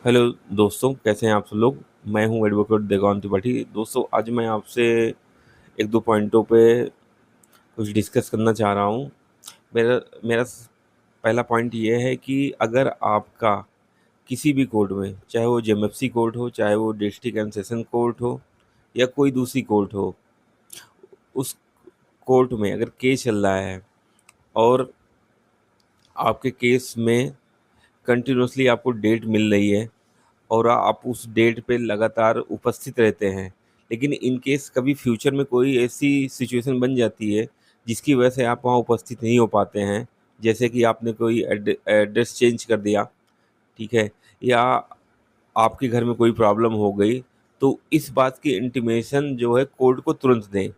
Hello दोस्तों, कैसे हैं आप सब लोग। मैं हूं एडवोकेट देगान त्रिपाठी। दोस्तों, आज मैं आपसे एक दो पॉइंटों पे कुछ डिस्कस करना चाह रहा हूं। मेरा मेरा पहला पॉइंट ये है कि अगर आपका किसी भी कोर्ट में, चाहे वो जेएमएफसी कोर्ट हो, चाहे वो डिस्ट्रिक्ट एंड सेशन कोर्ट हो या कोई दूसरी कोर्ट हो, उस कोर्ट में अगर केस चल रहा है और आपके केस में कंटिन्यूसली आपको डेट मिल रही है और आप उस डेट पे लगातार उपस्थित रहते हैं, लेकिन इन केस कभी फ्यूचर में कोई ऐसी सिचुएशन बन जाती है जिसकी वजह से आप वहाँ उपस्थित नहीं हो पाते हैं, जैसे कि आपने कोई एड्रेस चेंज कर दिया, ठीक है, या आपके घर में कोई प्रॉब्लम हो गई, तो इस बात की इंटीमेशन जो है कोर्ट को तुरंत दें।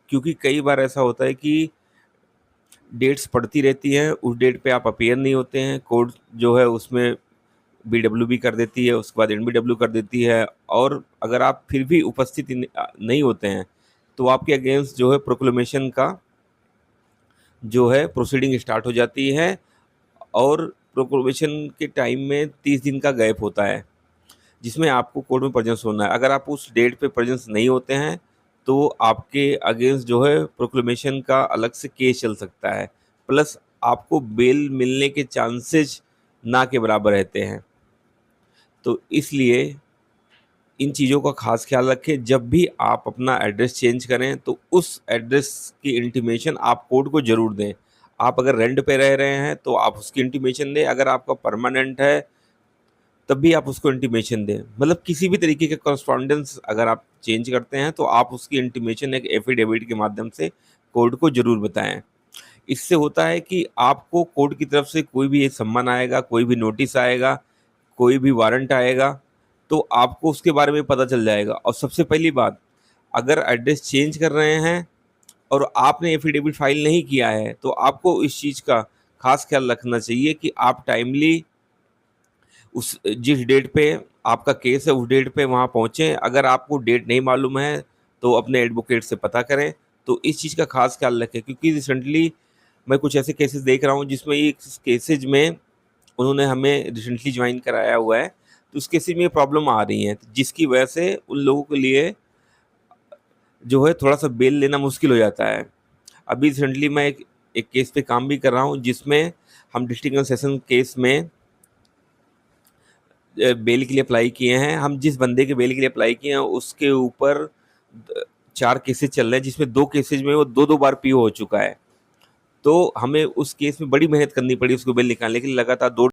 क्योंकि कई बार ऐसा होता है कि डेट्स पड़ती रहती हैं, उस डेट पे आप अपीयर नहीं होते हैं, कोर्ट जो है उसमें बीडब्ल्यूबी कर देती है, उसके बाद एनबीडब्ल्यू कर देती है, और अगर आप फिर भी उपस्थित नहीं होते हैं तो आपके अगेंस्ट जो है प्रोक्लेमेशन का जो है प्रोसीडिंग स्टार्ट हो जाती है। और प्रोक्लेमेशन के टाइम में 30 दिन का गैप होता है जिसमें आपको कोर्ट में प्रेजेंस होना है। अगर आप उस डेट पे प्रेजेंस नहीं होते हैं तो आपके अगेंस्ट जो है प्रोक्लेमेशन का अलग से केस चल सकता है, प्लस आपको बेल मिलने के चांसेस ना के बराबर रहते हैं। तो इसलिए इन चीज़ों का खास ख्याल रखें। जब भी आप अपना एड्रेस चेंज करें तो उस एड्रेस की इंटीमेशन आप कोर्ट को ज़रूर दें। आप अगर रेंट पे रह रहे हैं तो आप उसकी इंटीमेशन दें, अगर आपका परमानेंट है तब भी आप उसको इंटीमेशन दें। मतलब किसी भी तरीके के कॉरस्पॉन्डेंस अगर आप चेंज करते हैं तो आप उसकी इंटीमेशन एक एफिडेविट के माध्यम से कोर्ट को ज़रूर बताएं। इससे होता है कि आपको कोर्ट की तरफ से कोई भी सम्मन आएगा, कोई भी नोटिस आएगा, कोई भी वारंट आएगा, तो आपको उसके बारे में पता चल जाएगा। और सबसे पहली बात, अगर एड्रेस चेंज कर रहे हैं और आपने एफिडेविट फाइल नहीं किया है तो आपको इस चीज़ का खास ख्याल रखना चाहिए कि आप टाइमली उस जिस डेट पे आपका केस है उस डेट पे वहाँ पहुँचें। अगर आपको डेट नहीं मालूम है तो अपने एडवोकेट से पता करें। तो इस चीज़ का खास ख्याल रखें, क्योंकि रिसेंटली मैं कुछ ऐसे केसेस देख रहा हूँ जिसमें ये केसेज में उन्होंने हमें रिसेंटली ज्वाइन कराया हुआ है, तो उस केसेज में ये प्रॉब्लम आ रही है जिसकी वजह से उन लोगों के लिए जो है थोड़ा सा बेल लेना मुश्किल हो जाता है। अभी रिसेंटली मैं एक केस पे काम भी कर रहा हूँ जिसमें हम डिस्ट्रिक्ट एंड सेशन केस में बेल के लिए अप्लाई किए हैं। हम जिस बंदे के बेल के लिए अप्लाई किए हैं उसके ऊपर 4 केसेज चल रहे हैं, जिसमें 2 केसेज में वो 2-2 बार पीओ हो चुका है। तो हमें उस केस में बड़ी मेहनत करनी पड़ी उसको बेल निकालने के लिए, लगातार 2